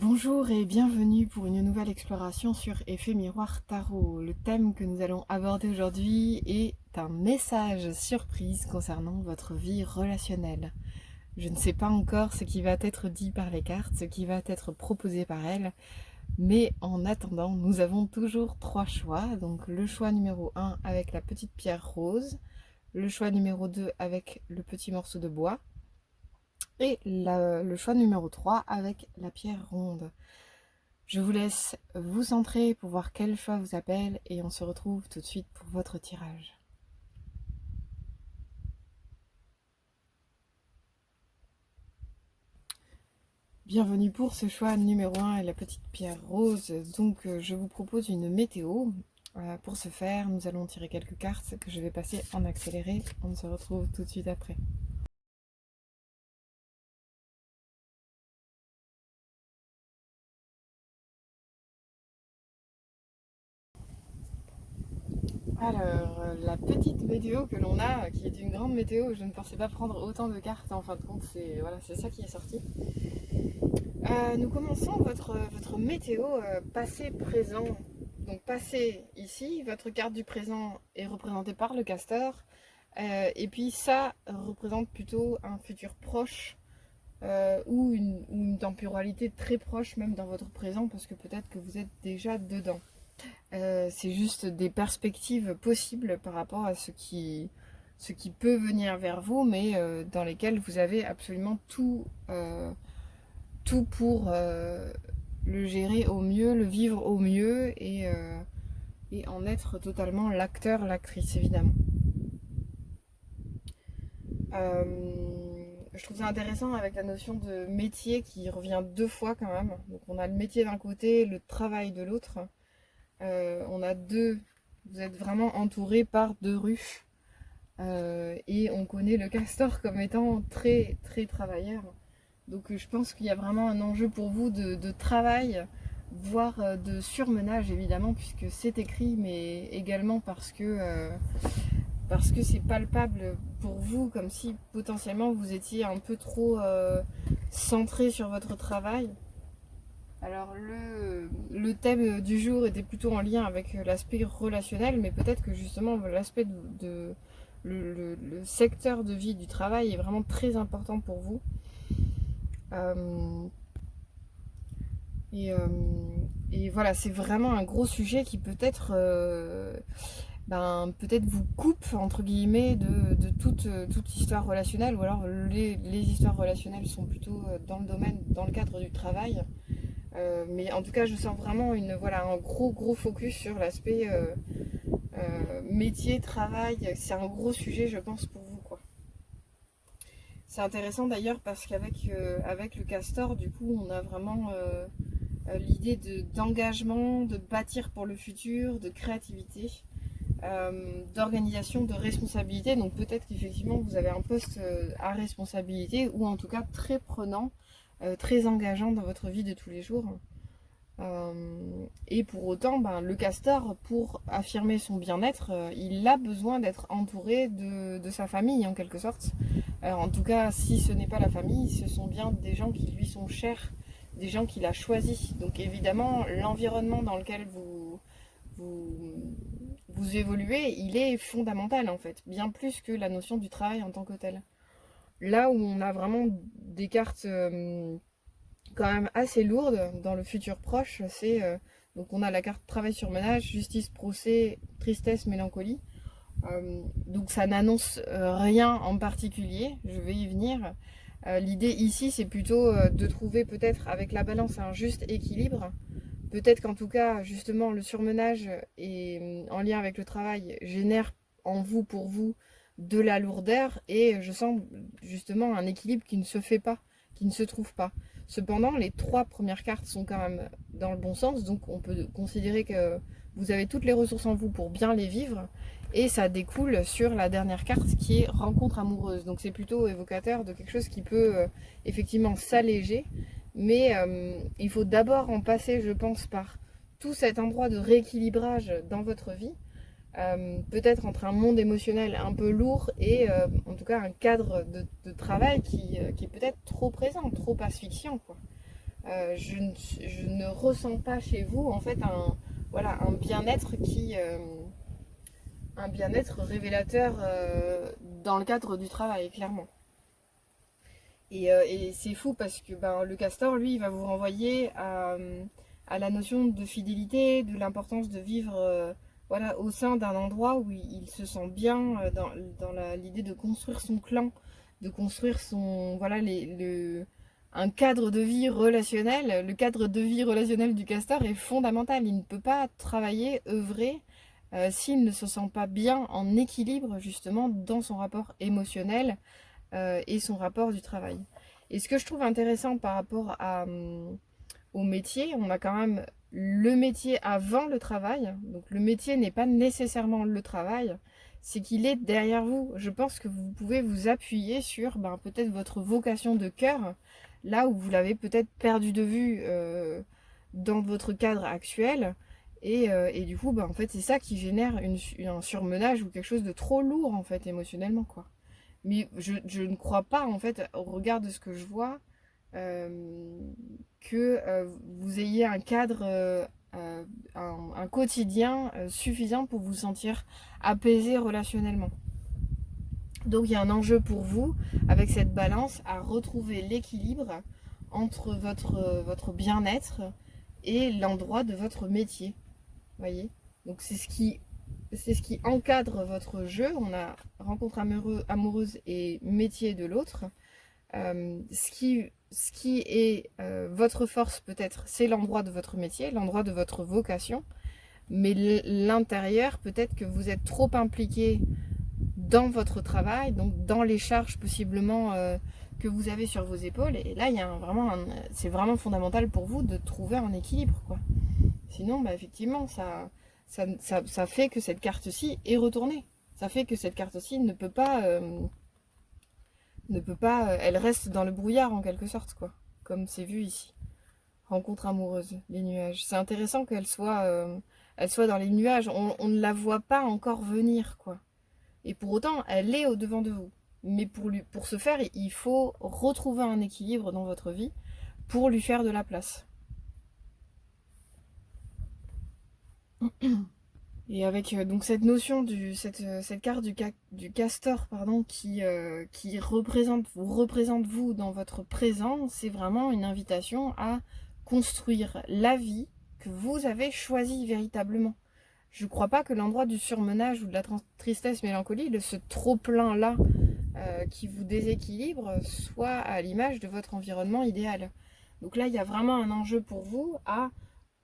Bonjour et bienvenue pour une nouvelle exploration sur Effet Miroir Tarot. Le thème que nous allons aborder aujourd'hui est un message surprise concernant votre vie relationnelle. Je ne sais pas encore ce qui va être dit par les cartes, ce qui va être proposé par elles, mais en attendant, nous avons toujours trois choix. Donc le choix numéro 1 avec la petite pierre rose, le choix numéro 2 avec le petit morceau de bois, et le choix numéro 3 avec la pierre ronde. Je vous laisse vous centrer pour voir quel choix vous appelle et on se retrouve tout de suite pour votre tirage. Bienvenue pour ce choix numéro 1 et la petite pierre rose. Donc je vous propose une météo. Pour ce faire, nous allons tirer quelques cartes que je vais passer en accéléré. On se retrouve tout de suite après. Alors, la petite météo que l'on a, qui est une grande météo, je ne pensais pas prendre autant de cartes, en fin de compte, c'est ça qui est sorti. Nous commençons votre météo passé-présent. Donc passé ici, votre carte du présent est représentée par le castor. Et puis ça représente plutôt un futur proche ou une temporalité très proche même dans votre présent parce que peut-être que vous êtes déjà dedans. C'est juste des perspectives possibles par rapport à ce qui peut venir vers vous, mais dans lesquelles vous avez absolument tout pour le gérer au mieux, le vivre au mieux et en être totalement l'acteur, l'actrice évidemment. Euh, je trouve ça intéressant avec la notion de métier qui revient deux fois quand même. Donc on a le métier d'un côté, le travail de l'autre. On a deux, vous êtes vraiment entouré par deux ruches. Et on connaît le castor comme étant très très travailleur. Donc je pense qu'il y a vraiment un enjeu pour vous de travail, voire de surmenage évidemment, puisque c'est écrit, mais également parce que c'est palpable pour vous, comme si potentiellement vous étiez un peu trop centré sur votre travail. Alors le thème du jour était plutôt en lien avec l'aspect relationnel, mais peut-être que justement l'aspect le secteur de vie du travail est vraiment très important pour vous. Euh, et, euh, et voilà, c'est vraiment un gros sujet qui peut-être peut-être vous coupe entre guillemets de toute histoire relationnelle, ou alors les histoires relationnelles sont plutôt dans le domaine, dans le cadre du travail. Mais en tout cas, je sens vraiment un gros focus sur l'aspect métier, travail. C'est un gros sujet, je pense, pour vous, quoi. C'est intéressant d'ailleurs parce qu'avec avec le castor, du coup, on a vraiment l'idée d'engagement, de bâtir pour le futur, de créativité, d'organisation, de responsabilité. Donc peut-être qu'effectivement, vous avez un poste à responsabilité ou en tout cas très prenant, très engageant dans votre vie de tous les jours. Et pour autant, le castor, pour affirmer son bien-être, il a besoin d'être entouré de sa famille en quelque sorte. Alors, en tout cas, si ce n'est pas la famille, ce sont bien des gens qui lui sont chers, des gens qu'il a choisis. Donc évidemment, l'environnement dans lequel vous, vous évoluez, il est fondamental en fait, bien plus que la notion du travail en tant que tel. Là où on a vraiment des cartes quand même assez lourde dans le futur proche. Donc on a la carte travail sur ménage, justice, procès, tristesse, mélancolie. Donc ça n'annonce rien en particulier, je vais y venir. L'idée ici, c'est plutôt de trouver peut-être avec la balance un juste équilibre. Peut-être qu'en tout cas, justement, le surmenage et en lien avec le travail génère en vous, pour vous, de la lourdeur et je sens justement un équilibre qui ne se fait pas, qui ne se trouve pas. Cependant, les trois premières cartes sont quand même dans le bon sens, donc on peut considérer que vous avez toutes les ressources en vous pour bien les vivre et ça découle sur la dernière carte qui est rencontre amoureuse. Donc c'est plutôt évocateur de quelque chose qui peut effectivement s'alléger, mais il faut d'abord en passer, je pense, par tout cet endroit de rééquilibrage dans votre vie. Peut-être entre un monde émotionnel un peu lourd et en tout cas un cadre de travail qui est peut-être trop présent, trop asphyxiant, quoi. je ne ressens pas chez vous en fait voilà, un bien-être révélateur dans le cadre du travail, clairement. Et c'est fou parce que ben, le castor, lui, il va vous renvoyer à la notion de fidélité, de l'importance de vivre voilà, au sein d'un endroit où il se sent bien, dans l'idée de construire son clan, de construire voilà, un cadre de vie relationnel. Le cadre de vie relationnel du castor est fondamental. Il ne peut pas travailler, œuvrer, s'il ne se sent pas bien en équilibre justement dans son rapport émotionnel et son rapport du travail. Et ce que je trouve intéressant par rapport au métier, on a quand même le métier avant le travail. Donc le métier n'est pas nécessairement le travail, c'est qu'il est derrière vous. Je pense que vous pouvez vous appuyer sur peut-être votre vocation de cœur, là où vous l'avez peut-être perdu de vue dans votre cadre actuel. Et du coup, en fait, c'est ça qui génère un surmenage ou quelque chose de trop lourd, en fait, émotionnellement, quoi. Mais je ne crois pas, en fait, au regard de ce que je vois, que vous ayez un cadre, un quotidien suffisant pour vous sentir apaisé relationnellement. Donc il y a un enjeu pour vous, avec cette balance, à retrouver l'équilibre entre votre bien-être et l'endroit de votre métier. Voyez. Donc c'est ce qui encadre votre jeu. On a rencontre amoureuse et métier de l'autre. Ce qui est votre force peut-être, c'est l'endroit de votre métier, l'endroit de votre vocation. Mais l'intérieur, peut-être que vous êtes trop impliqué dans votre travail, donc dans les charges possiblement que vous avez sur vos épaules. Et là, il y a c'est vraiment fondamental pour vous de trouver un équilibre, quoi. Sinon, effectivement, ça fait que cette carte-ci est retournée. Ça fait que cette carte-ci ne peut pas, elle reste dans le brouillard en quelque sorte, quoi. Comme c'est vu ici. Rencontre amoureuse, les nuages. C'est intéressant elle soit dans les nuages. On ne la voit pas encore venir, quoi. Et pour autant, elle est au devant de vous. Mais pour ce faire, il faut retrouver un équilibre dans votre vie pour lui faire de la place. Et avec donc cette notion cette carte du castor pardon, qui vous représente vous dans votre présent, c'est vraiment une invitation à construire la vie que vous avez choisie véritablement. Je ne crois pas que l'endroit du surmenage ou de la tristesse, mélancolie, ce trop-plein là qui vous déséquilibre, soit à l'image de votre environnement idéal. Donc là, il y a vraiment un enjeu pour vous à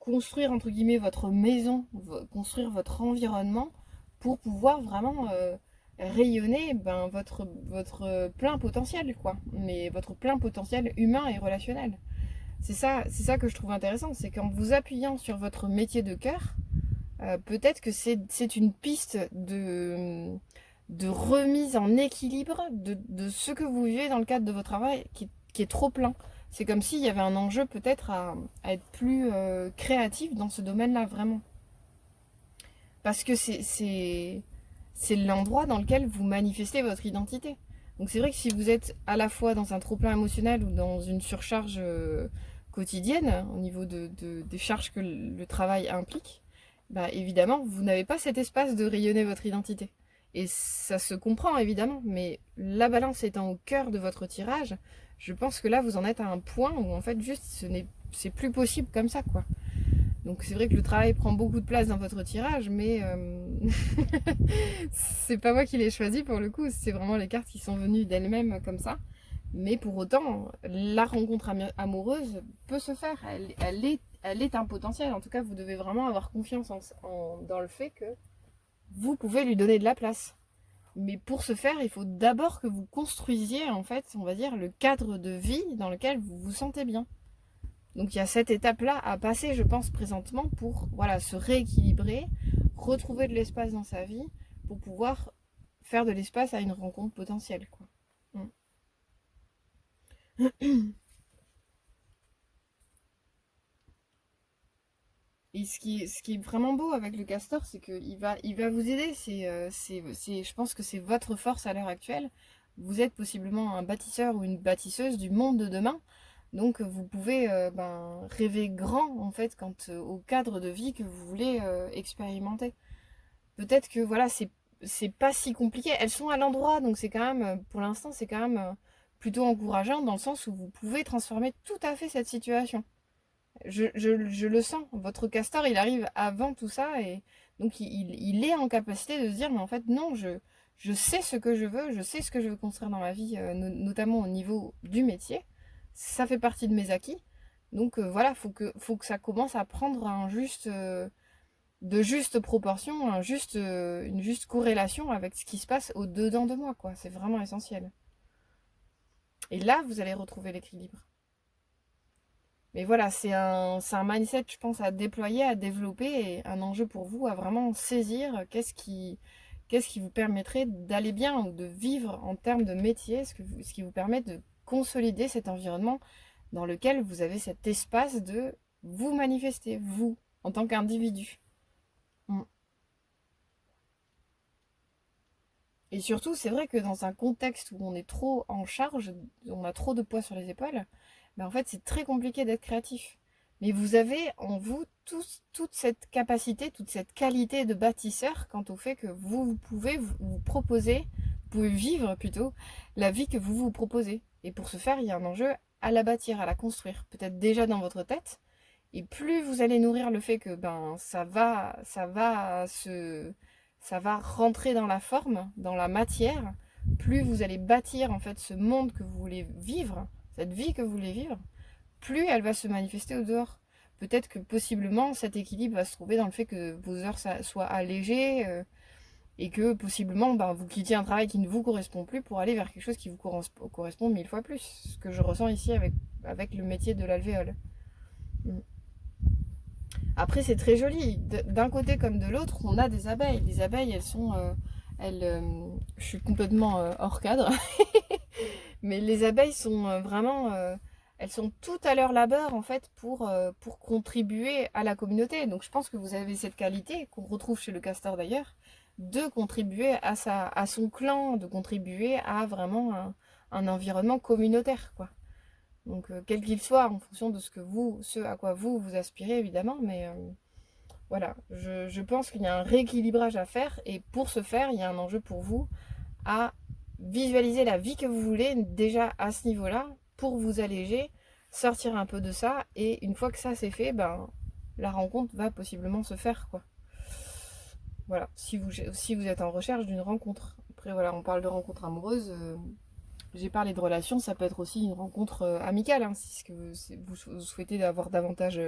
construire entre guillemets votre maison, construire votre environnement pour pouvoir vraiment rayonner votre plein potentiel, quoi. Mais votre plein potentiel humain et relationnel. C'est ça que je trouve intéressant, c'est qu'en vous appuyant sur votre métier de cœur, peut-être que c'est une piste de remise en équilibre de ce que vous vivez dans le cadre de votre travail qui est trop plein. C'est comme s'il y avait un enjeu peut-être à être plus créatif dans ce domaine-là, vraiment. Parce que c'est l'endroit dans lequel vous manifestez votre identité. Donc c'est vrai que si vous êtes à la fois dans un trop-plein émotionnel ou dans une surcharge quotidienne, au niveau des charges que le travail implique, évidemment, vous n'avez pas cet espace de rayonner votre identité. Et ça se comprend évidemment, mais la balance étant au cœur de votre tirage, je pense que là vous en êtes à un point où en fait juste c'est plus possible comme ça, quoi. Donc c'est vrai que le travail prend beaucoup de place dans votre tirage, mais c'est pas moi qui l'ai choisi pour le coup, c'est vraiment les cartes qui sont venues d'elles-mêmes comme ça. Mais pour autant, la rencontre amoureuse peut se faire, elle est un potentiel. En tout cas, vous devez vraiment avoir confiance dans le fait que vous pouvez lui donner de la place. Mais pour ce faire, il faut d'abord que vous construisiez, en fait, on va dire, le cadre de vie dans lequel vous vous sentez bien. Donc il y a cette étape-là à passer, je pense, présentement pour se rééquilibrer, retrouver de l'espace dans sa vie pour pouvoir faire de l'espace à une rencontre potentielle, quoi. Et ce qui est vraiment beau avec le castor, c'est qu'il il va vous aider. Je pense que c'est votre force à l'heure actuelle. Vous êtes possiblement un bâtisseur ou une bâtisseuse du monde de demain. Donc vous pouvez rêver grand en fait quant au cadre de vie que vous voulez expérimenter. Peut-être que voilà, c'est pas si compliqué. Elles sont à l'endroit, donc c'est quand même, pour l'instant, c'est quand même plutôt encourageant dans le sens où vous pouvez transformer tout à fait cette situation. Je le sens. Votre castor, il arrive avant tout ça et donc il est en capacité de se dire, mais en fait, non, je sais ce que je veux, je sais ce que je veux construire dans ma vie, notamment au niveau du métier. Ça fait partie de mes acquis. Donc voilà, faut que ça commence à prendre de justes proportions, une juste corrélation avec ce qui se passe au-dedans de moi, quoi. C'est vraiment essentiel. Et là, vous allez retrouver l'équilibre. Mais voilà, c'est un mindset, je pense, à déployer, à développer, et un enjeu pour vous à vraiment saisir qu'est-ce qui vous permettrait d'aller bien ou de vivre en termes de métier, ce qui vous permet de consolider cet environnement dans lequel vous avez cet espace de vous manifester, vous, en tant qu'individu. Mm. Et surtout, c'est vrai que dans un contexte où on est trop en charge, on a trop de poids sur les épaules, ben en fait, c'est très compliqué d'être créatif. Mais vous avez en vous toute cette capacité, toute cette qualité de bâtisseur quant au fait que vous pouvez vous proposer, vous pouvez vivre plutôt la vie que vous vous proposez. Et pour ce faire, il y a un enjeu à la bâtir, à la construire, peut-être déjà dans votre tête. Et plus vous allez nourrir le fait que ben ça va rentrer dans la forme, dans la matière, plus vous allez bâtir en fait ce monde que vous voulez vivre, cette vie que vous voulez vivre, plus elle va se manifester au dehors. Peut-être que possiblement cet équilibre va se trouver dans le fait que vos heures soient allégées et que possiblement vous quittiez un travail qui ne vous correspond plus pour aller vers quelque chose qui vous correspond 1000 fois plus. Ce que je ressens ici avec le métier de l'alvéole. Après, c'est très joli. D'un côté comme de l'autre, on a des abeilles. Les abeilles, elles sont... je suis complètement hors cadre. Mais les abeilles sont vraiment... elles sont toutes à leur labeur, en fait, pour contribuer à la communauté. Donc, je pense que vous avez cette qualité, qu'on retrouve chez le castor d'ailleurs, de contribuer à son clan, de contribuer à vraiment un environnement communautaire, quoi. Donc, quel qu'il soit, en fonction de ce à quoi vous aspirez, évidemment, mais voilà, je pense qu'il y a un rééquilibrage à faire, et pour ce faire, il y a un enjeu pour vous à visualiser la vie que vous voulez déjà à ce niveau-là, pour vous alléger, sortir un peu de ça, et une fois que ça c'est fait, la rencontre va possiblement se faire, quoi. Voilà, si vous êtes en recherche d'une rencontre. Après, voilà, on parle de rencontre amoureuse. J'ai parlé de relations, ça peut être aussi une rencontre amicale, hein, si ce que vous souhaitez avoir davantage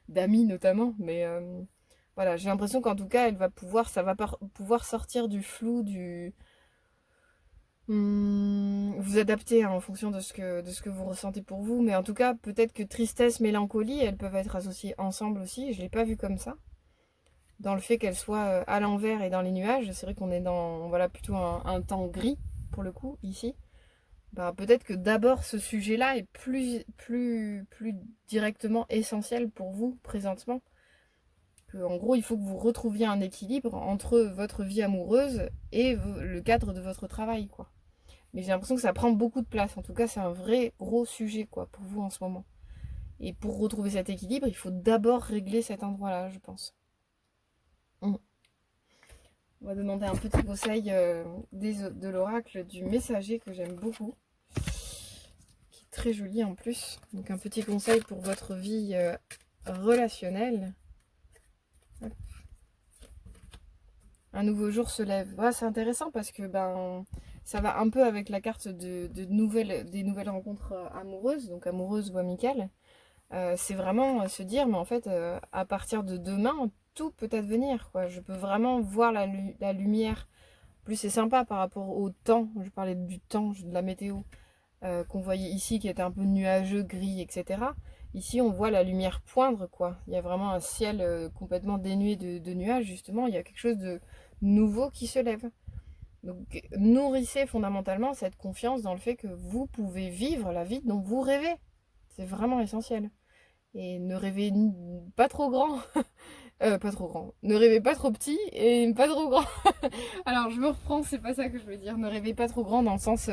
d'amis notamment. Mais voilà, j'ai l'impression qu'en tout cas, ça va pouvoir sortir du flou, vous adapter hein, en fonction de ce que vous ressentez pour vous. Mais en tout cas, peut-être que tristesse, mélancolie, elles peuvent être associées ensemble aussi. Je ne l'ai pas vu comme ça. Dans le fait qu'elles soient à l'envers et dans les nuages, c'est vrai qu'on est dans voilà, plutôt un temps gris pour le coup ici. Peut-être que d'abord ce sujet-là est plus directement essentiel pour vous présentement. En gros, il faut que vous retrouviez un équilibre entre votre vie amoureuse et le cadre de votre travail, quoi. Mais j'ai l'impression que ça prend beaucoup de place. En tout cas, c'est un vrai gros sujet, quoi, pour vous en ce moment. Et pour retrouver cet équilibre, il faut d'abord régler cet endroit-là, je pense. On va demander un petit conseil de l'oracle du messager que j'aime beaucoup. Qui est très joli en plus. Donc un petit conseil pour votre vie relationnelle. Hop. Un nouveau jour se lève. Ouais, c'est intéressant parce que ça va un peu avec la carte des nouvelles rencontres amoureuses, donc amoureuses ou amicales. C'est vraiment se dire, mais en fait, à partir de demain, tout peut advenir, quoi. Je peux vraiment voir la lumière. En plus, c'est sympa par rapport au temps. Je parlais du temps, de la météo qu'on voyait ici, qui était un peu nuageux, gris, etc. Ici, on voit la lumière poindre, quoi. Il y a vraiment un ciel complètement dénué de nuages, justement. Il y a quelque chose de nouveau qui se lève. Donc, nourrissez fondamentalement cette confiance dans le fait que vous pouvez vivre la vie dont vous rêvez. C'est vraiment essentiel. Et ne rêvez pas trop grand. Pas trop grand. Ne rêvez pas trop petit et pas trop grand. Alors, je me reprends, c'est pas ça que je veux dire. Ne rêvez pas trop grand dans le sens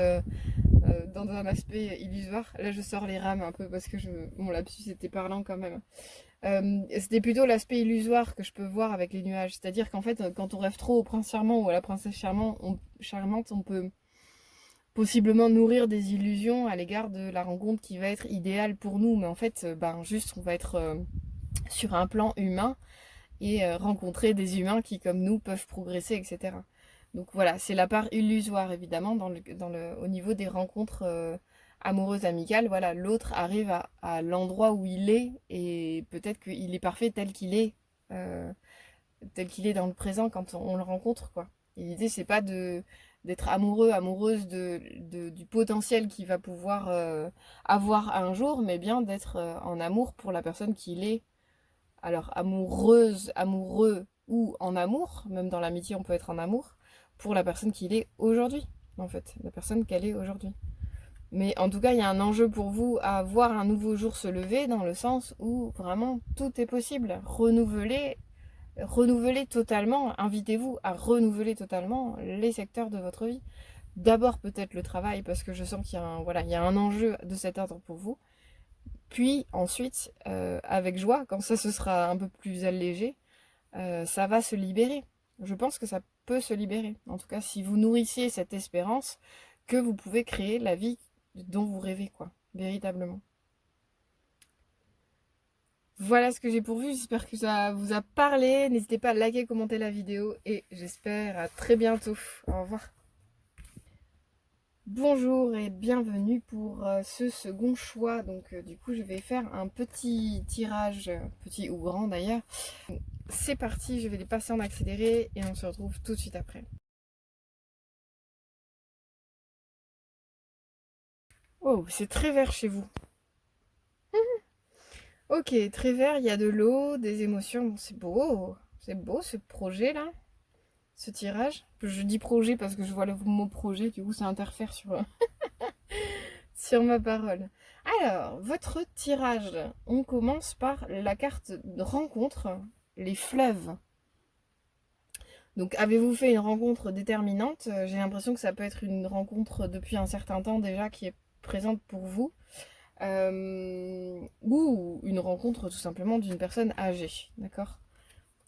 dans un aspect illusoire. Là, je sors les rames un peu parce que mon lapsus était parlant quand même. C'était plutôt l'aspect illusoire que je peux voir avec les nuages. C'est-à-dire qu'en fait, quand on rêve trop au prince charmant ou à la princesse charmante, on peut possiblement nourrir des illusions à l'égard de la rencontre qui va être idéale pour nous. Mais en fait, juste, on va être sur un plan humain et rencontrer des humains qui, comme nous, peuvent progresser, etc. Donc voilà, c'est la part illusoire, évidemment, au niveau des rencontres amoureuses, amicales. Voilà, l'autre arrive à l'endroit où il est et peut-être qu'il est parfait euh, tel qu'il est dans le présent quand on le rencontre, quoi. Et l'idée, c'est pas d'être amoureux, amoureuse du potentiel qu'il va pouvoir avoir un jour, mais bien d'être en amour pour la personne qu'il est. Alors, amoureuse, amoureux ou en amour, même dans l'amitié, on peut être en amour, pour la personne qu'il est aujourd'hui, en fait, la personne qu'elle est aujourd'hui. Mais en tout cas, il y a un enjeu pour vous à voir un nouveau jour se lever, dans le sens où vraiment tout est possible. Renouvelez totalement, invitez-vous à renouveler totalement les secteurs de votre vie. D'abord peut-être le travail, parce que je sens qu'il y a il y a un enjeu de cet ordre pour vous. Puis ensuite, avec joie, quand ça se sera un peu plus allégé, ça va se libérer. Je pense que ça peut se libérer. En tout cas, si vous nourrissiez cette espérance que vous pouvez créer la vie dont vous rêvez, quoi, véritablement. Voilà ce que j'ai pour vous, j'espère que ça vous a parlé. N'hésitez pas à liker, commenter la vidéo et j'espère à très bientôt. Au revoir. Bonjour et bienvenue pour ce second choix. Donc du coup je vais faire un petit tirage, petit ou grand d'ailleurs. C'est parti, je vais les passer en accéléré et on se retrouve tout de suite après. Oh, c'est très vert chez vous. Ok, très vert, il y a de l'eau, des émotions. Bon, c'est beau ce projet là, ce tirage. Je dis projet parce que je vois le mot projet, du coup ça interfère sur ma parole. Alors, votre tirage, on commence par la carte de rencontre, les fleuves. Donc, avez-vous fait une rencontre déterminante? J'ai l'impression que ça peut être une rencontre depuis un certain temps déjà qui est présente pour vous. Ou une rencontre tout simplement d'une personne âgée, d'accord?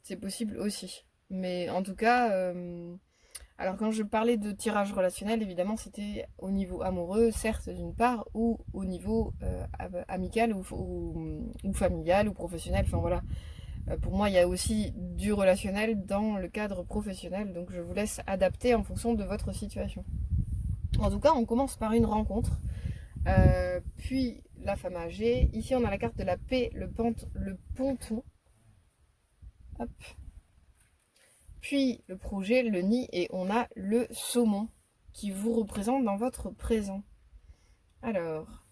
C'est possible aussi. Mais en tout cas, alors quand je parlais de tirage relationnel, évidemment c'était au niveau amoureux, certes d'une part, ou au niveau amical ou familial ou professionnel, enfin voilà. Pour moi il y a aussi du relationnel dans le cadre professionnel, donc je vous laisse adapter en fonction de votre situation. En tout cas on commence par une rencontre, puis la femme âgée. Ici on a la carte de la paix, le ponton. Hop. Puis le projet, le nid, et on a le saumon qui vous représente dans votre présent. Alors.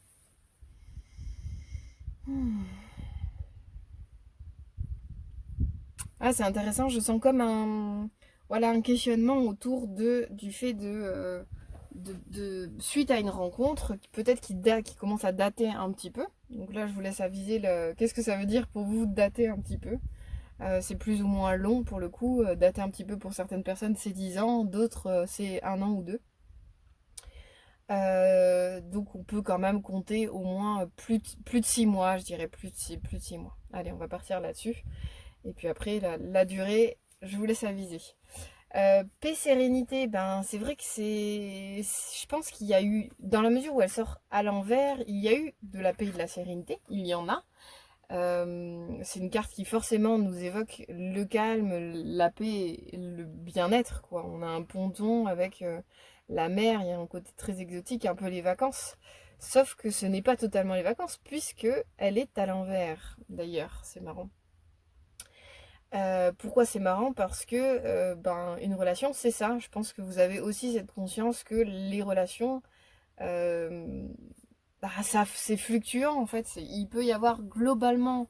Ah, c'est intéressant, je sens comme un questionnement autour du fait suite à une rencontre, peut-être qui commence à dater un petit peu. Donc là, je vous laisse aviser qu'est-ce que ça veut dire pour vous dater un petit peu. C'est plus ou moins long pour le coup. Dater un petit peu pour certaines personnes, c'est 10 ans, d'autres, c'est 1 an ou 2. Donc on peut quand même compter au moins plus de 6 mois, je dirais plus de 6 mois. Allez, on va partir là-dessus. Et puis après, la durée, je vous laisse aviser. Paix, sérénité, ben c'est vrai que je pense qu'il y a eu, dans la mesure où elle sort à l'envers, il y a eu de la paix et de la sérénité, il y en a. C'est une carte qui forcément nous évoque le calme, la paix, le bien-être, quoi. On a un ponton avec la mer, il y a un côté très exotique, un peu les vacances. Sauf que ce n'est pas totalement les vacances, puisque elle est à l'envers. D'ailleurs, c'est marrant. Pourquoi c'est marrant? Parce que une relation, c'est ça. Je pense que vous avez aussi cette conscience que les relations, euh, c'est fluctuant en fait. Il peut y avoir globalement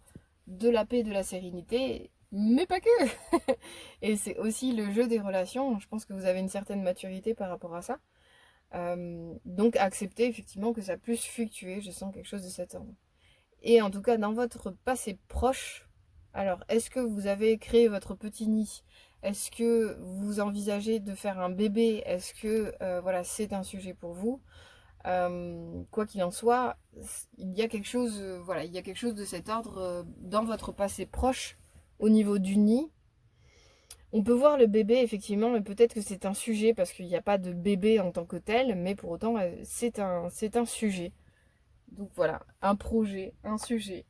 de la paix, de la sérénité, mais pas que. Et c'est aussi le jeu des relations. Je pense que vous avez une certaine maturité par rapport à ça. Donc accepter effectivement que ça puisse fluctuer. Je sens quelque chose de cet ordre. Et en tout cas, dans votre passé proche, alors est-ce que vous avez créé votre petit nid? Est-ce que vous envisagez de faire un bébé? Est-ce que voilà, c'est un sujet pour vous? Quoi qu'il en soit, il y a quelque chose, voilà, il y a quelque chose de cet ordre dans votre passé proche au niveau du nid. On peut voir le bébé effectivement, mais peut-être que c'est un sujet parce qu'il n'y a pas de bébé en tant que tel, mais pour autant c'est un sujet. Donc voilà, un projet, un sujet.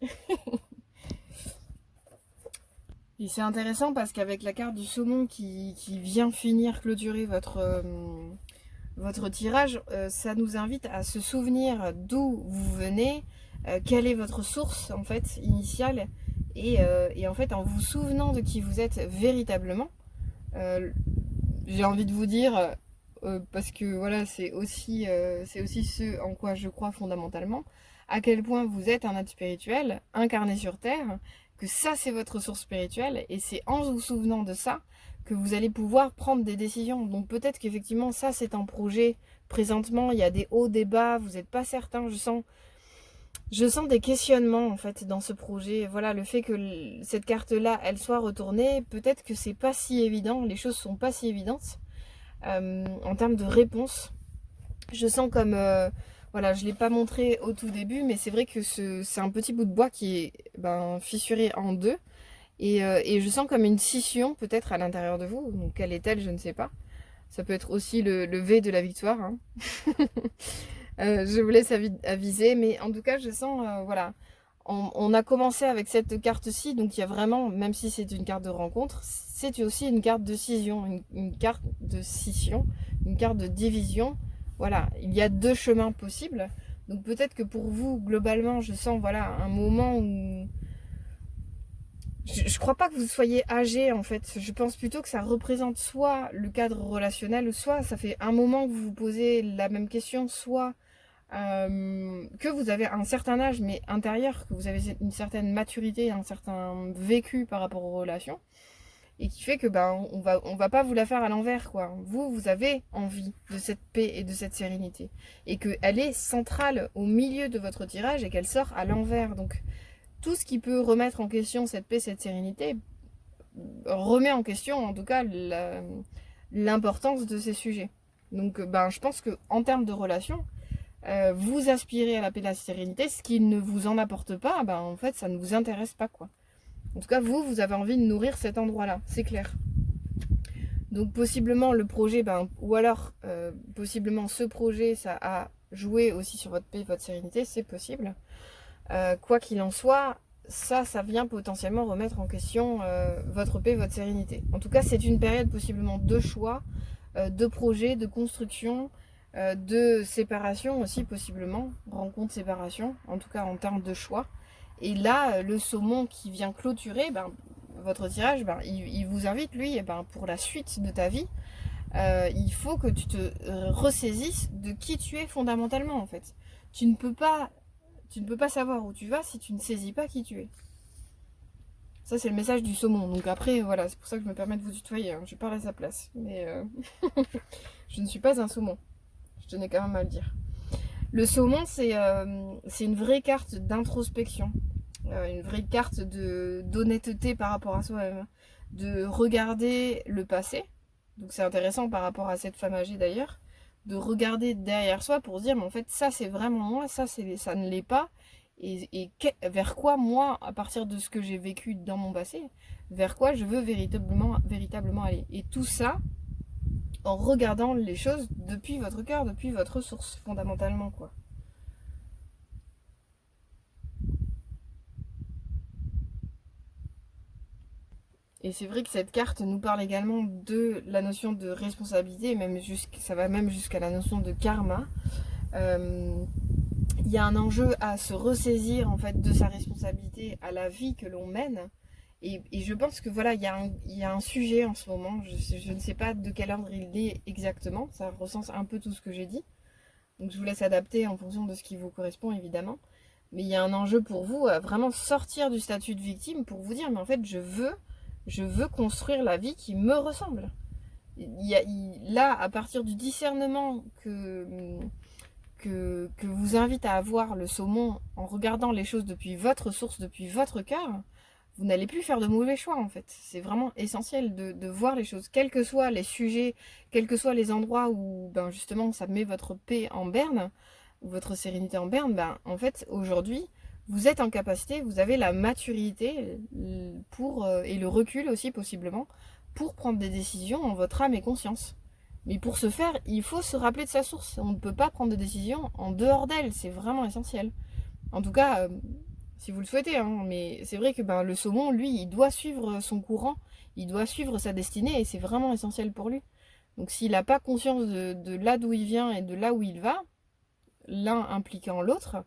Et c'est intéressant parce qu'avec la carte du saumon qui vient finir clôturer votre tirage, ça nous invite à se souvenir d'où vous venez, quelle est votre source en fait initiale, et en fait en vous souvenant de qui vous êtes véritablement, j'ai envie de vous dire, parce que voilà c'est aussi ce en quoi je crois fondamentalement, à quel point vous êtes un être spirituel incarné sur Terre, que ça c'est votre source spirituelle, et c'est en vous souvenant de ça que vous allez pouvoir prendre des décisions. Donc peut-être qu'effectivement ça c'est un projet, présentement il y a des hauts, des bas, vous n'êtes pas certain, je sens des questionnements en fait dans ce projet. Voilà, le fait que cette carte-là, elle soit retournée, peut-être que c'est pas si évident, les choses sont pas si évidentes en termes de réponse. Je sens comme, voilà, je l'ai pas montré au tout début, mais c'est vrai que c'est un petit bout de bois qui est fissuré en deux. Et je sens comme une scission peut-être à l'intérieur de vous. Donc quelle est-elle, je ne sais pas. Ça peut être aussi le V de la victoire. Hein. Je vous laisse aviser, mais en tout cas, je sens, voilà, on a commencé avec cette carte-ci, donc il y a vraiment, même si c'est une carte de rencontre, c'est aussi une carte de scission, une carte de scission, une carte de division. Voilà, il y a deux chemins possibles. Donc peut-être que pour vous, globalement, je sens, voilà, un moment où je crois pas que vous soyez âgé en fait. Je pense plutôt que ça représente soit le cadre relationnel, soit ça fait un moment que vous vous posez la même question, soit que vous avez un certain âge mais intérieur, que vous avez une certaine maturité, un certain vécu par rapport aux relations, et qui fait que on va pas vous la faire à l'envers quoi. Vous avez envie de cette paix et de cette sérénité, et qu'elle est centrale au milieu de votre tirage et qu'elle sort à l'envers. Donc tout ce qui peut remettre en question cette paix, cette sérénité, remet en question en tout cas l'importance de ces sujets. Donc je pense que en termes de relations, vous aspirez à la paix, la sérénité, ce qui ne vous en apporte pas, en fait ça ne vous intéresse pas quoi. En tout cas vous avez envie de nourrir cet endroit là, c'est clair. Donc possiblement le projet, ou alors possiblement ce projet ça a joué aussi sur votre paix, votre sérénité, c'est possible. Quoi qu'il en soit, ça vient potentiellement remettre en question votre paix, votre sérénité. En tout cas, c'est une période possiblement de choix, de projet, de construction, de séparation aussi possiblement, rencontre-séparation, en tout cas en termes de choix. Et là, le saumon qui vient clôturer votre tirage, il vous invite, lui, pour la suite de ta vie, il faut que tu te ressaisisses de qui tu es fondamentalement en fait. Tu ne peux pas savoir où tu vas si tu ne saisis pas qui tu es. Ça, c'est le message du saumon. Donc après, voilà, c'est pour ça que je me permets de vous tutoyer. Hein. Je parle à sa place. Mais je ne suis pas un saumon. Je tenais quand même à le dire. Le saumon, c'est une vraie carte d'introspection. Une vraie carte d'honnêteté par rapport à soi-même. De regarder le passé. Donc c'est intéressant par rapport à cette femme âgée d'ailleurs. De regarder derrière soi pour se dire, mais en fait, ça c'est vraiment moi, ça ne l'est pas. Et vers quoi moi, à partir de ce que j'ai vécu dans mon passé, vers quoi je veux véritablement aller. Et tout ça en regardant les choses depuis votre cœur, depuis votre source, fondamentalement, quoi. Et c'est vrai que cette carte nous parle également de la notion de responsabilité, ça va même jusqu'à la notion de karma. Il y a un enjeu à se ressaisir en fait de sa responsabilité à la vie que l'on mène. Et je pense que voilà, il y a un sujet en ce moment, je ne sais pas de quel ordre il est exactement, ça recense un peu tout ce que j'ai dit. Donc je vous laisse adapter en fonction de ce qui vous correspond évidemment. Mais il y a un enjeu pour vous à vraiment sortir du statut de victime pour vous dire, mais en fait je veux construire la vie qui me ressemble. Là, à partir du discernement que vous invite à avoir le saumon en regardant les choses depuis votre source, depuis votre cœur, vous n'allez plus faire de mauvais choix en fait. C'est vraiment essentiel de voir les choses, quels que soient les sujets, quels que soient les endroits où justement ça met votre paix en berne. ou votre sérénité en berne, ben, en fait, aujourd'hui, vous êtes en capacité, vous avez la maturité et le recul aussi possiblement pour prendre des décisions en votre âme et conscience. Mais pour ce faire, il faut se rappeler de sa source. On ne peut pas prendre de décisions en dehors d'elle, c'est vraiment essentiel. En tout cas, si vous le souhaitez, hein, mais c'est vrai que ben, le saumon, lui, il doit suivre son courant, il doit suivre sa destinée et c'est vraiment essentiel pour lui. Donc s'il n'a pas conscience de là d'où il vient et de là où il va, l'un impliquant l'autre,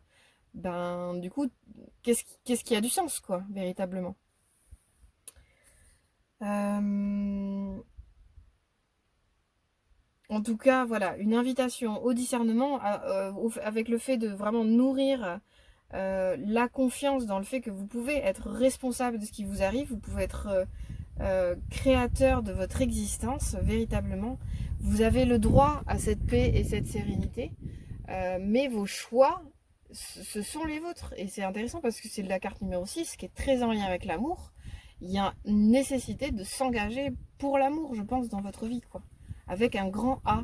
ben du coup, qu'est-ce qui a du sens, quoi, véritablement. En tout cas, voilà, une invitation au discernement avec le fait de vraiment nourrir la confiance dans le fait que vous pouvez être responsable de ce qui vous arrive, vous pouvez être créateur de votre existence, véritablement. Vous avez le droit à cette paix et cette sérénité, mais vos choix, ce sont les vôtres. Et c'est intéressant parce que c'est la carte numéro 6 qui est très en lien avec l'amour. Il y a une nécessité de s'engager pour l'amour, je pense, dans votre vie, quoi. Avec un grand A.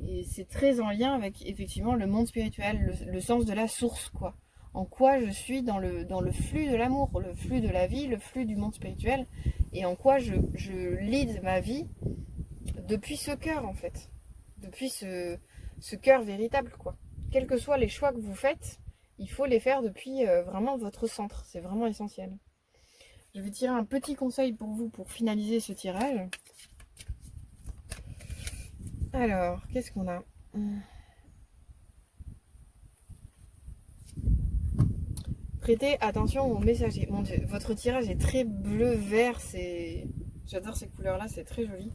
Et c'est très en lien avec, effectivement, le monde spirituel, le sens de la source, quoi. En quoi je suis dans le flux de l'amour, le flux de la vie, le flux du monde spirituel, et en quoi je lead ma vie depuis ce cœur, en fait. Depuis ce cœur véritable, quoi. Quels que soient les choix que vous faites, il faut les faire depuis vraiment votre centre. C'est vraiment essentiel. Je vais tirer un petit conseil pour vous pour finaliser ce tirage. Alors, qu'est-ce qu'on a ? Prêtez attention aux messagers. Mon Dieu, votre tirage est très bleu-vert. J'adore ces couleurs-là, c'est très joli.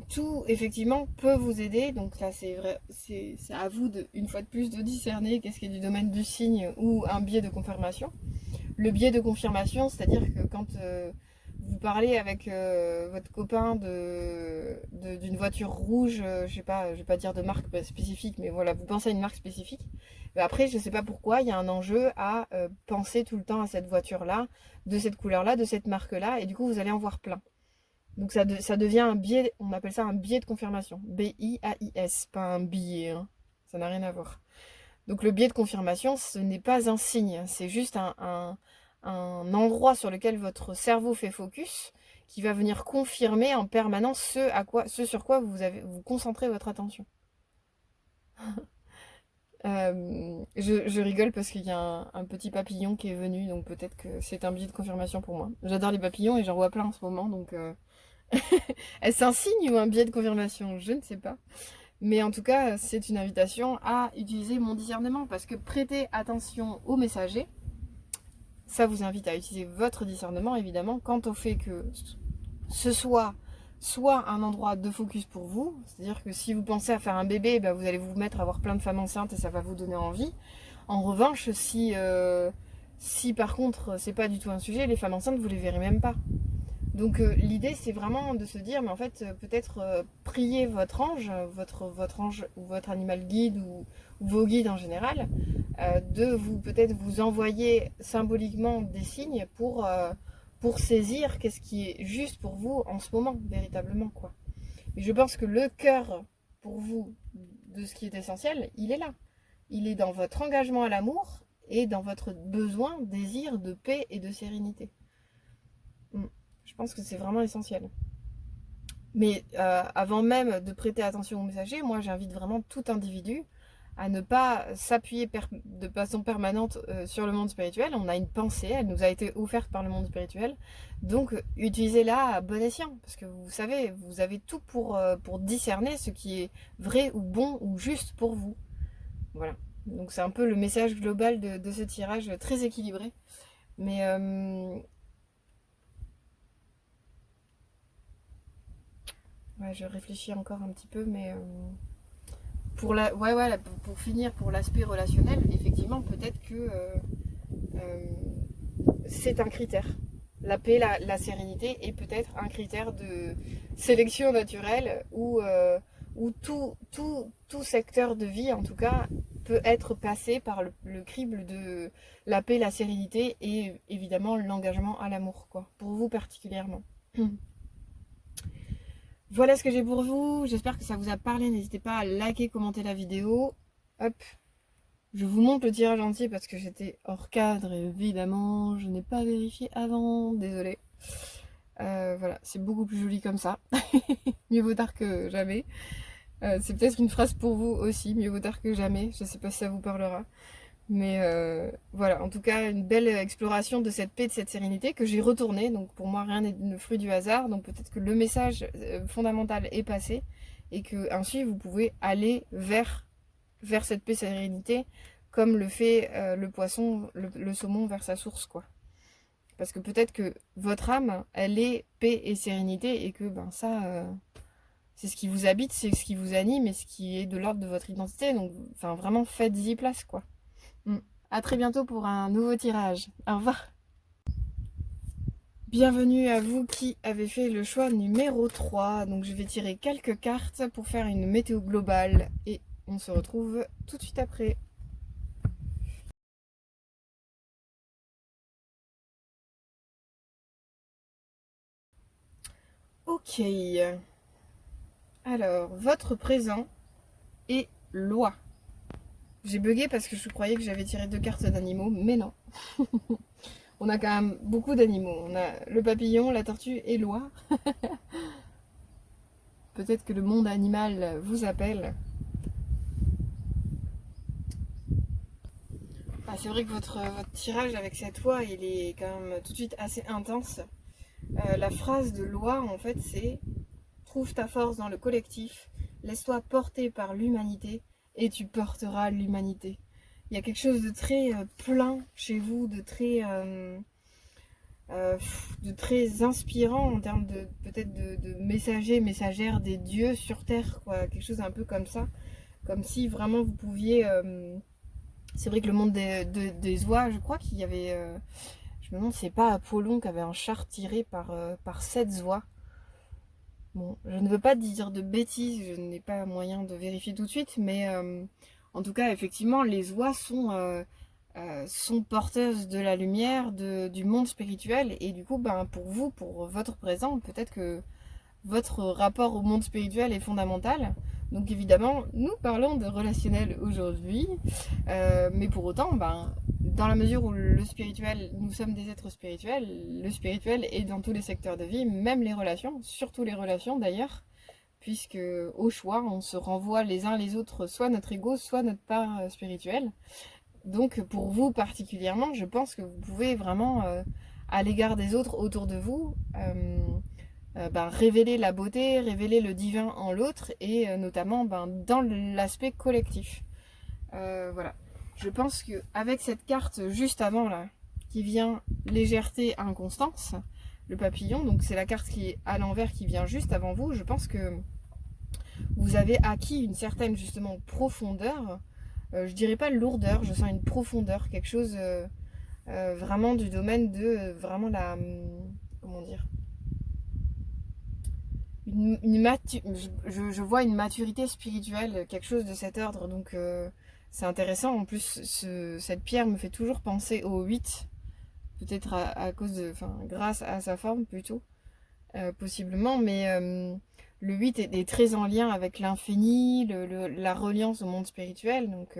Tout, effectivement, peut vous aider. Donc là, c'est vrai, c'est à vous, une fois de plus, de discerner qu'est-ce qui est du domaine du signe ou un biais de confirmation. Le biais de confirmation, c'est-à-dire que quand vous parlez avec votre copain d'une voiture rouge, je sais pas, je vais pas dire de marque spécifique, mais voilà, vous pensez à une marque spécifique. Mais après, je sais pas pourquoi, il y a un enjeu à penser tout le temps à cette voiture-là, de cette couleur-là, de cette marque-là, et du coup, vous allez en voir plein. Donc ça devient un biais, on appelle ça un biais de confirmation. B-I-A-I-S, pas un billet, hein. Ça n'a rien à voir. Donc le biais de confirmation, ce n'est pas un signe, c'est juste un endroit sur lequel votre cerveau fait focus, qui va venir confirmer en permanence ce sur quoi vous concentrez votre attention. Je rigole parce qu'il y a un petit papillon qui est venu, donc peut-être que c'est un biais de confirmation pour moi. J'adore les papillons et j'en vois plein en ce moment, donc est-ce un signe ou un biais de confirmation? Je ne sais pas. Mais en tout cas, c'est une invitation à utiliser mon discernement parce que prêtez attention aux messagers. Ça vous invite à utiliser votre discernement, évidemment, quant au fait que ce soit un endroit de focus pour vous. C'est-à-dire que si vous pensez à faire un bébé, ben vous allez vous mettre à voir plein de femmes enceintes et ça va vous donner envie. En revanche, si par contre c'est pas du tout un sujet, les femmes enceintes, vous les verrez même pas. Donc l'idée c'est vraiment de se dire, mais en fait peut-être prier votre ange, votre ange ou votre animal guide ou vos guides en général, de peut-être vous envoyer symboliquement des signes pour saisir qu'est-ce qui est juste pour vous en ce moment, véritablement, quoi. Mais je pense que le cœur pour vous de ce qui est essentiel, il est là. Il est dans votre engagement à l'amour et dans votre besoin, désir de paix et de sérénité. Je pense que c'est vraiment essentiel. Mais avant même de prêter attention aux messagers, moi j'invite vraiment tout individu à ne pas s'appuyer de façon permanente sur le monde spirituel. On a une pensée, elle nous a été offerte par le monde spirituel. Donc utilisez-la à bon escient. Parce que vous savez, vous avez tout pour discerner ce qui est vrai ou bon ou juste pour vous. Voilà. Donc c'est un peu le message global de ce tirage très équilibré. Mais ouais, je réfléchis encore un petit peu, mais pour finir, pour l'aspect relationnel, effectivement, peut-être que c'est un critère. La paix, la sérénité est peut-être un critère de sélection naturelle où tout secteur de vie, en tout cas, peut être passé par le crible de la paix, la sérénité et évidemment l'engagement à l'amour, quoi, pour vous particulièrement. Voilà ce que j'ai pour vous. J'espère que ça vous a parlé. N'hésitez pas à liker, commenter la vidéo. Hop. Je vous montre le tirage entier parce que j'étais hors cadre, évidemment. Je n'ai pas vérifié avant. Désolée. Voilà, c'est beaucoup plus joli comme ça. Mieux vaut tard que jamais. C'est peut-être une phrase pour vous aussi. Mieux vaut tard que jamais. Je ne sais pas si ça vous parlera. Mais voilà, en tout cas, une belle exploration de cette paix, de cette sérénité que j'ai retournée. Donc pour moi, rien n'est le fruit du hasard. Donc peut-être que le message fondamental est passé et que ainsi vous pouvez aller vers cette paix, sérénité, comme le fait le poisson, le saumon vers sa source, quoi. Parce que peut-être que votre âme, elle est paix et sérénité et que ben ça, c'est ce qui vous habite, c'est ce qui vous anime et ce qui est de l'ordre de votre identité. Donc, enfin, vraiment, faites-y place, quoi. À très bientôt pour un nouveau tirage. Au revoir. Bienvenue à vous qui avez fait le choix numéro 3. Donc je vais tirer quelques cartes pour faire une météo globale et on se retrouve tout de suite après. Ok. Alors, votre présent est loi. J'ai bugué parce que je croyais que j'avais tiré 2 cartes d'animaux, mais non. On a quand même beaucoup d'animaux. On a le papillon, la tortue et l'oie. Peut-être que le monde animal vous appelle. Ah, c'est vrai que votre tirage avec cette oie, il est quand même tout de suite assez intense. La phrase de l'oie, en fait, c'est « Trouve ta force dans le collectif, laisse-toi porter par l'humanité et tu porteras l'humanité ». Il y a quelque chose de très plein chez vous, de très inspirant en termes de peut-être de messager, messagère des dieux sur terre, quoi. Quelque chose un peu comme ça, comme si vraiment vous pouviez. C'est vrai que le monde des oies, je crois qu'il y avait. Je me demande si c'est pas Apollon qui avait un char tiré par 7 oies. Bon, je ne veux pas dire de bêtises, je n'ai pas moyen de vérifier tout de suite, mais en tout cas, effectivement, les oies sont porteuses de la lumière, du monde spirituel, et du coup, ben, pour vous, pour votre présent, peut-être que votre rapport au monde spirituel est fondamental. Donc évidemment, nous parlons de relationnel aujourd'hui, mais pour autant, ben, dans la mesure où le spirituel, nous sommes des êtres spirituels, le spirituel est dans tous les secteurs de vie, même les relations, surtout les relations d'ailleurs, puisque au choix, on se renvoie les uns les autres, soit notre ego, soit notre part spirituelle. Donc pour vous particulièrement, je pense que vous pouvez vraiment, à l'égard des autres autour de vous, ben, révéler la beauté, révéler le divin en l'autre et notamment ben, dans l'aspect collectif. Voilà. Je pense qu'avec cette carte juste avant là, qui vient légèreté, inconstance, le papillon, donc c'est la carte qui est à l'envers qui vient juste avant vous, je pense que vous avez acquis une certaine justement profondeur. Je dirais pas lourdeur, je sens une profondeur, quelque chose vraiment du domaine de vraiment la comment dire, je vois une maturité spirituelle, quelque chose de cet ordre, donc c'est intéressant. En plus, cette pierre me fait toujours penser au 8, peut-être à cause de, enfin, grâce à sa forme plutôt, possiblement, mais le 8 est très en lien avec l'infini, la reliance au monde spirituel, donc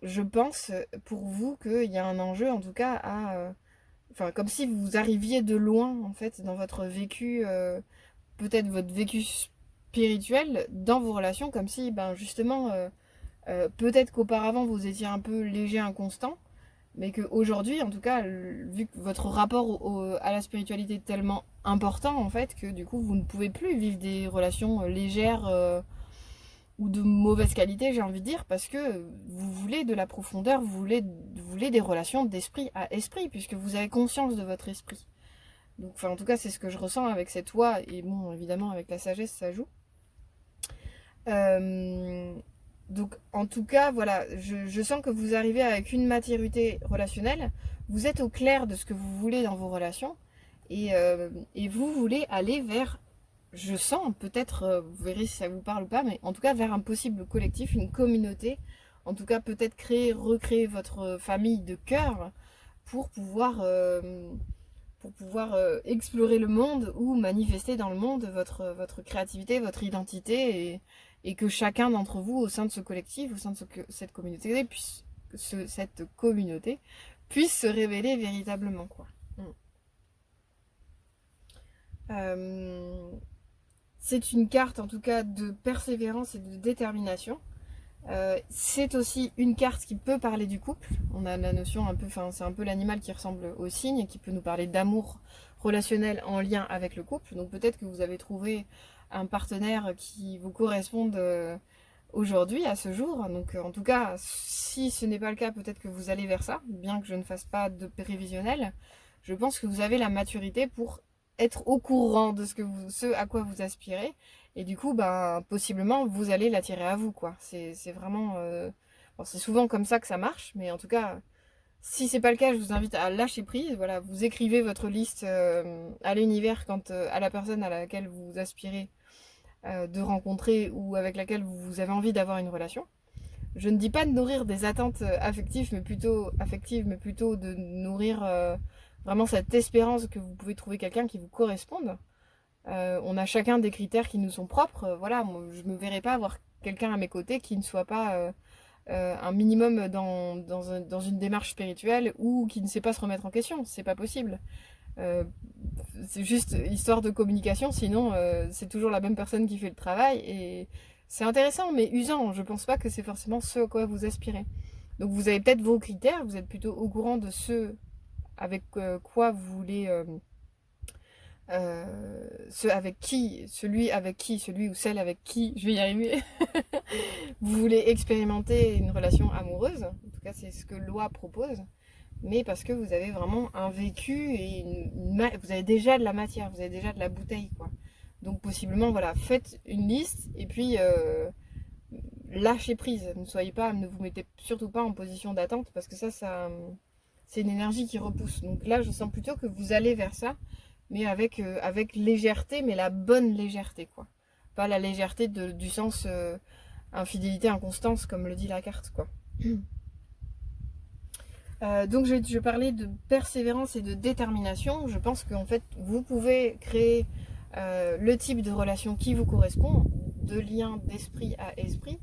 je pense pour vous qu'il y a un enjeu, en tout cas, enfin, comme si vous arriviez de loin, en fait, dans votre vécu. Peut-être votre vécu spirituel dans vos relations, comme si, ben justement, peut-être qu'auparavant vous étiez un peu léger, inconstant, mais qu'aujourd'hui, en tout cas, vu que votre rapport à la spiritualité est tellement important, en fait, que du coup, vous ne pouvez plus vivre des relations légères ou de mauvaise qualité, j'ai envie de dire, parce que vous voulez de la profondeur, vous voulez des relations d'esprit à esprit, puisque vous avez conscience de votre esprit. Donc, enfin, en tout cas, c'est ce que je ressens avec cette oie, et bon, évidemment, avec la sagesse, ça joue. Euh, donc, en tout cas, voilà, je sens que vous arrivez avec une maturité relationnelle, vous êtes au clair de ce que vous voulez dans vos relations, et vous voulez aller vers, je sens, peut-être, vous verrez si ça vous parle ou pas, mais en tout cas, vers un possible collectif, une communauté, en tout cas, peut-être recréer votre famille de cœur pour pour pouvoir explorer le monde ou manifester dans le monde votre créativité, votre identité et que chacun d'entre vous au sein de ce collectif, au sein de cette communauté, cette communauté puisse se révéler véritablement, quoi. C'est une carte en tout cas de persévérance et de détermination. C'est aussi une carte qui peut parler du couple. On a la notion un peu, enfin c'est un peu l'animal qui ressemble au cygne, qui peut nous parler d'amour relationnel en lien avec le couple. Donc peut-être que vous avez trouvé un partenaire qui vous corresponde aujourd'hui, à ce jour. Donc en tout cas, si ce n'est pas le cas, peut-être que vous allez vers ça, bien que je ne fasse pas de prévisionnel. Je pense que vous avez la maturité pour être au courant de ce à quoi vous aspirez. Et du coup, ben, possiblement, vous allez l'attirer à vous, quoi. C'est vraiment... Bon, c'est souvent comme ça que ça marche, mais en tout cas, si c'est pas le cas, je vous invite à lâcher prise. Voilà, vous écrivez votre liste à l'univers à la personne à laquelle vous aspirez de rencontrer ou avec laquelle vous avez envie d'avoir une relation. Je ne dis pas de nourrir des attentes affectives, mais plutôt de nourrir vraiment cette espérance que vous pouvez trouver quelqu'un qui vous corresponde. On a chacun des critères qui nous sont propres. Voilà, moi, je ne me verrais pas avoir quelqu'un à mes côtés qui ne soit pas un minimum dans une démarche spirituelle ou qui ne sait pas se remettre en question. C'est pas possible. C'est juste histoire de communication, sinon c'est toujours la même personne qui fait le travail et c'est intéressant mais usant. Je pense pas que c'est forcément ce à quoi vous aspirez. Donc vous avez peut-être vos critères, vous êtes plutôt au courant de ce avec quoi vous voulez celui ou celle avec qui, je vais y arriver, vous voulez expérimenter une relation amoureuse. En tout cas, c'est ce que Loi propose. Mais parce que vous avez vraiment un vécu et vous avez déjà de la matière, vous avez déjà de la bouteille, quoi. Donc possiblement, voilà, faites une liste et puis lâchez prise. Ne vous mettez surtout pas en position d'attente parce que ça c'est une énergie qui repousse. Donc là, je sens plutôt que vous allez vers ça, mais avec légèreté, mais la bonne légèreté, quoi. Pas la légèreté du sens infidélité, inconstance, comme le dit la carte, quoi. Donc je parlais de persévérance et de détermination. Je pense qu'en fait, vous pouvez créer le type de relation qui vous correspond, de lien d'esprit à esprit.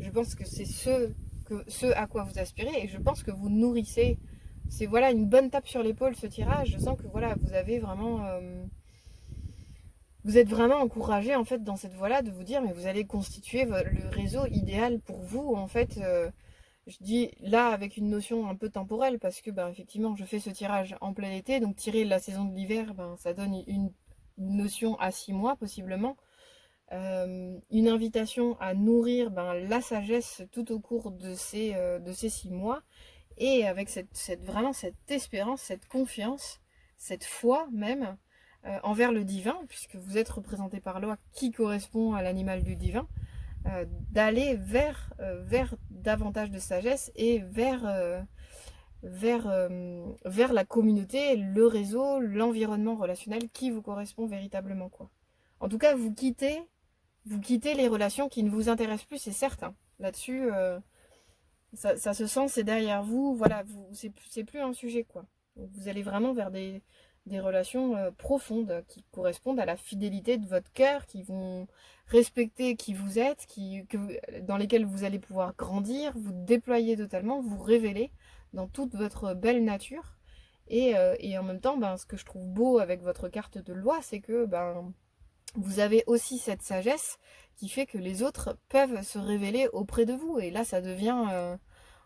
Je pense que c'est ce à quoi vous aspirez et je pense que vous nourrissez. C'est voilà une bonne tape sur l'épaule ce tirage. Je sens que voilà vous avez vraiment, vous êtes vraiment encouragé en fait dans cette voie-là de vous dire mais vous allez constituer le réseau idéal pour vous en fait. Je dis là avec une notion un peu temporelle parce que ben, effectivement je fais ce tirage en plein été, donc tirer la saison de l'hiver, ben, ça donne une notion à 6 mois possiblement. Une invitation à nourrir ben, la sagesse tout au cours de ces 6 mois et avec vraiment cette espérance, cette confiance, cette foi même envers le divin, puisque vous êtes représenté par Loi qui correspond à l'animal du divin. D'aller vers davantage de sagesse et vers la communauté, le réseau, l'environnement relationnel qui vous correspond véritablement, quoi. En tout cas, vous quittez les relations qui ne vous intéressent plus, c'est certain. Là-dessus, ça se sent, c'est derrière vous, voilà, c'est plus un sujet, quoi. Donc, vous allez vraiment vers des relations profondes qui correspondent à la fidélité de votre cœur, qui vont respecter qui vous êtes, dans lesquelles vous allez pouvoir grandir, vous déployer totalement, vous révéler dans toute votre belle nature. Et en même temps, ben, ce que je trouve beau avec votre carte de Loi, c'est que ben, vous avez aussi cette sagesse qui fait que les autres peuvent se révéler auprès de vous. Et là, ça devient...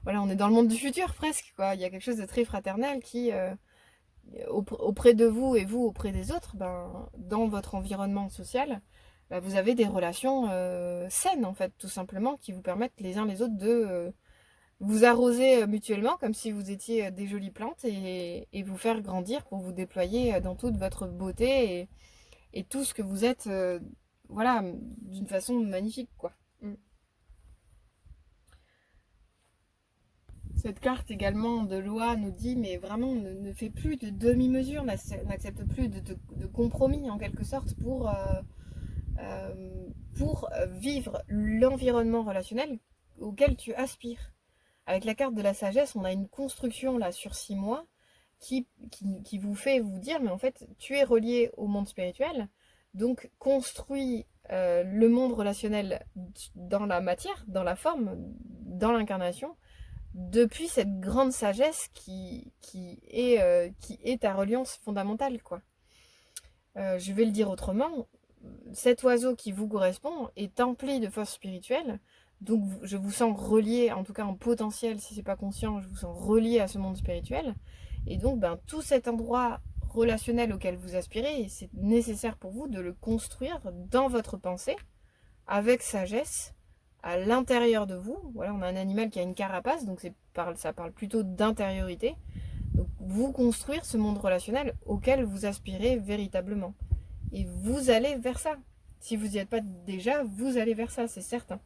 voilà, on est dans le monde du futur presque, quoi. Il y a quelque chose de très fraternel qui... auprès de vous et vous auprès des autres, ben, dans votre environnement social, ben, vous avez des relations saines en fait, tout simplement, qui vous permettent les uns les autres de vous arroser mutuellement comme si vous étiez des jolies plantes et vous faire grandir pour vous déployer dans toute votre beauté et tout ce que vous êtes, voilà, d'une façon magnifique, quoi. Cette carte également de Loi nous dit, mais vraiment ne fait plus de demi-mesure, n'accepte plus de compromis en quelque sorte pour vivre l'environnement relationnel auquel tu aspires. Avec la carte de la sagesse, on a une construction là sur 6 mois qui vous fait vous dire, mais en fait, tu es relié au monde spirituel, donc construis le monde relationnel dans la matière, dans la forme, dans l'incarnation, depuis cette grande sagesse qui est ta reliance fondamentale, quoi. Je vais le dire autrement, cet oiseau qui vous correspond est empli de force spirituelle, donc je vous sens relié, en tout cas en potentiel, si c'est pas conscient, je vous sens relié à ce monde spirituel, et donc ben, tout cet endroit relationnel auquel vous aspirez, c'est nécessaire pour vous de le construire dans votre pensée, avec sagesse, à l'intérieur de vous. Voilà, on a un animal qui a une carapace, donc ça parle plutôt d'intériorité. Donc vous construire ce monde relationnel auquel vous aspirez véritablement. Et vous allez vers ça. Si vous n'y êtes pas déjà, vous allez vers ça, c'est certain.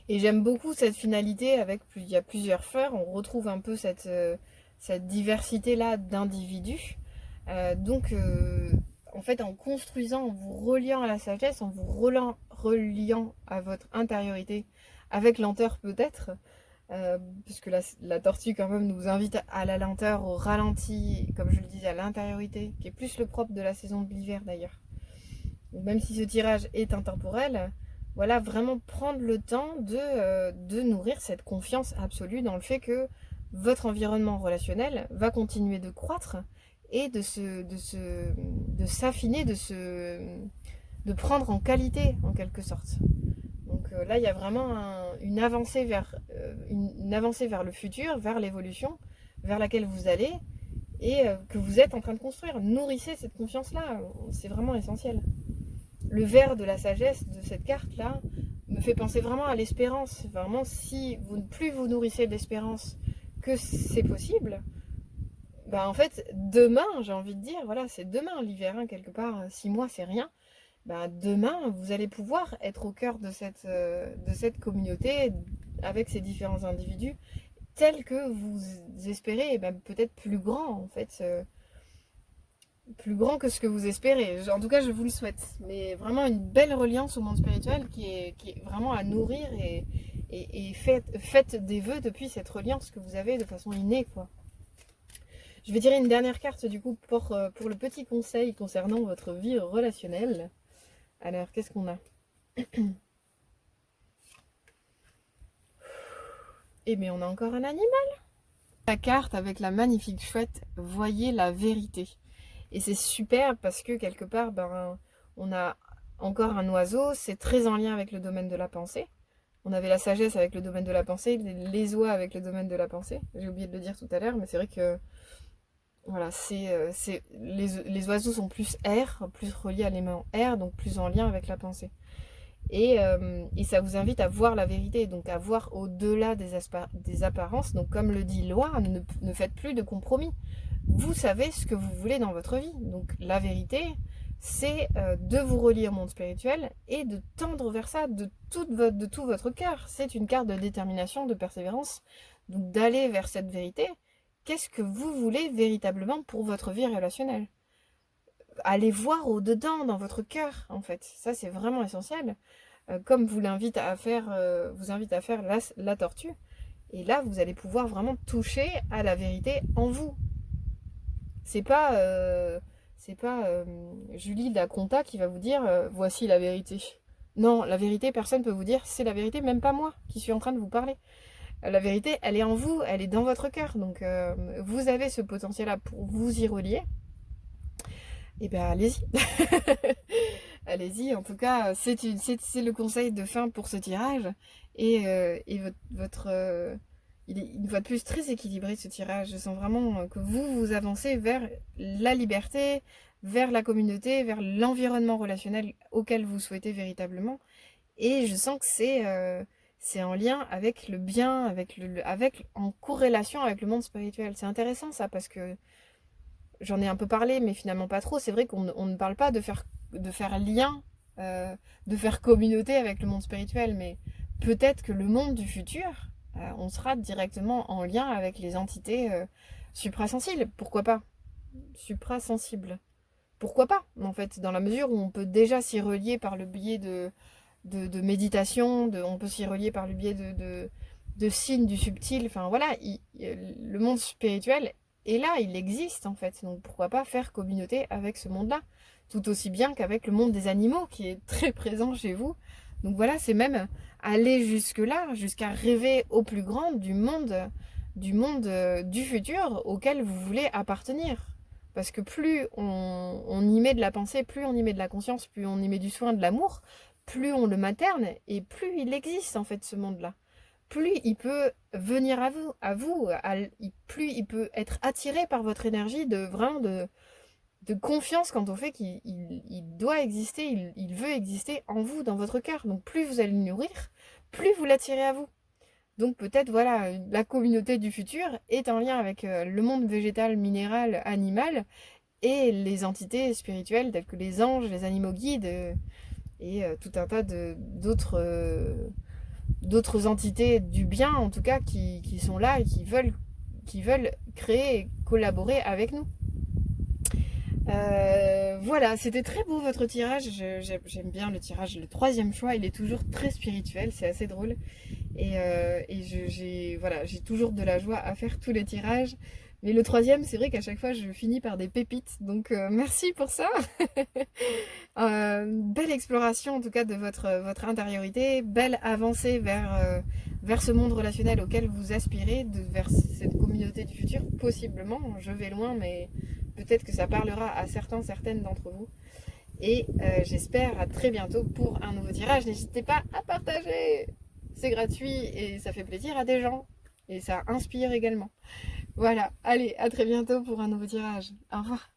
Et j'aime beaucoup cette finalité avec, il y a plusieurs fleurs, on retrouve un peu cette diversité-là d'individus. En fait, en construisant, en vous reliant à la sagesse, en vous reliant à votre intériorité, avec lenteur peut-être, puisque la tortue quand même nous invite à la lenteur, au ralenti, comme je le disais, à l'intériorité, qui est plus le propre de la saison de l'hiver d'ailleurs. Même si ce tirage est intemporel, voilà, vraiment prendre le temps de nourrir cette confiance absolue dans le fait que votre environnement relationnel va continuer de croître et de s'affiner, de prendre en qualité en quelque sorte. Donc là, il y a vraiment une avancée vers le futur, vers l'évolution, vers laquelle vous allez et que vous êtes en train de construire. Nourrissez cette confiance-là, c'est vraiment essentiel. Le vert de la sagesse de cette carte-là me fait penser vraiment à l'espérance. Vraiment, si plus vous nourrissez d'espérance que c'est possible, bah en fait, demain, j'ai envie de dire, voilà, c'est demain l'hiver, hein, quelque part, 6 mois, c'est rien. Bah, demain, vous allez pouvoir être au cœur de cette communauté avec ces différents individus tels que vous espérez, et bah, peut-être plus grand en fait, plus grand que ce que vous espérez. En tout cas, je vous le souhaite. Mais vraiment une belle reliance au monde spirituel qui est vraiment à nourrir et faites des vœux depuis cette reliance que vous avez de façon innée, quoi. Je vais tirer une dernière carte du coup pour le petit conseil concernant votre vie relationnelle. Alors, qu'est-ce qu'on a? Eh bien, on a encore un animal. La carte avec la magnifique chouette, voyez la vérité. Et c'est super parce que quelque part, ben, on a encore un oiseau, c'est très en lien avec le domaine de la pensée. On avait la sagesse avec le domaine de la pensée, les oies avec le domaine de la pensée. J'ai oublié de le dire tout à l'heure, mais c'est vrai que voilà, les oiseaux sont plus air, plus reliés à l'élément air, donc plus en lien avec la pensée. Et ça vous invite à voir la vérité, donc à voir au-delà des apparences. Donc comme le dit Loi, ne faites plus de compromis. Vous savez ce que vous voulez dans votre vie. Donc la vérité, c'est de vous relier au monde spirituel et de tendre vers ça de tout votre cœur. C'est une carte de détermination, de persévérance. Donc d'aller vers cette vérité. Qu'est-ce que vous voulez véritablement pour votre vie relationnelle? Allez voir au-dedans, dans votre cœur, en fait. Ça, c'est vraiment essentiel. Comme vous invite à faire la tortue. Et là, vous allez pouvoir vraiment toucher à la vérité en vous. C'est pas Julie la Conta qui va vous dire voici la vérité. Non, la vérité, personne ne peut vous dire c'est la vérité, même pas moi qui suis en train de vous parler. La vérité, elle est en vous, elle est dans votre cœur. Donc, vous avez ce potentiel-là pour vous y relier. Et bien, allez-y. Allez-y. En tout cas, c'est le conseil de fin pour ce tirage. Et il est une fois de plus très équilibré ce tirage. Je sens vraiment que vous avancez vers la liberté, vers la communauté, vers l'environnement relationnel auquel vous souhaitez véritablement. Et je sens que c'est en lien avec le bien, en corrélation avec le monde spirituel. C'est intéressant ça parce que j'en ai un peu parlé, mais finalement pas trop. C'est vrai qu'on ne parle pas de faire lien, de faire communauté avec le monde spirituel, mais peut-être que le monde du futur, on sera directement en lien avec les entités suprasensibles. Pourquoi pas? Suprasensibles. Pourquoi pas, en fait, dans la mesure où on peut déjà s'y relier par le biais de méditation, on peut s'y relier par le biais de signes du subtil. Enfin voilà, le monde spirituel est là, il existe en fait. Donc pourquoi pas faire communauté avec ce monde-là, tout aussi bien qu'avec le monde des animaux qui est très présent chez vous. Donc voilà, c'est même aller jusque-là, jusqu'à rêver au plus grand du futur auquel vous voulez appartenir. Parce que plus on y met de la pensée, plus on y met de la conscience, plus on y met du soin, de l'amour, plus on le materne et plus il existe en fait ce monde-là. Plus il peut venir plus il peut être attiré par votre énergie de confiance quant au fait qu'il doit exister, il veut exister en vous, dans votre cœur. Donc plus vous allez le nourrir, plus vous l'attirez à vous. Donc peut-être, voilà, la communauté du futur est en lien avec le monde végétal, minéral, animal et les entités spirituelles telles que les anges, les animaux guides et tout un tas d'autres entités du bien, en tout cas, qui sont là et qui veulent créer et collaborer avec nous. Voilà, c'était très beau votre tirage. J'aime bien le tirage. Le troisième choix, il est toujours très spirituel, c'est assez drôle. J'ai toujours de la joie à faire tous les tirages. Mais le troisième, c'est vrai qu'à chaque fois, je finis par des pépites. Donc, merci pour ça. Belle exploration, en tout cas, de votre intériorité. Belle avancée vers ce monde relationnel auquel vous aspirez, vers cette communauté du futur, possiblement. Je vais loin, mais peut-être que ça parlera à certaines d'entre vous. Et j'espère à très bientôt pour un nouveau tirage. N'hésitez pas à partager. C'est gratuit et ça fait plaisir à des gens. Et ça inspire également. Voilà, allez, à très bientôt pour un nouveau tirage. Au revoir.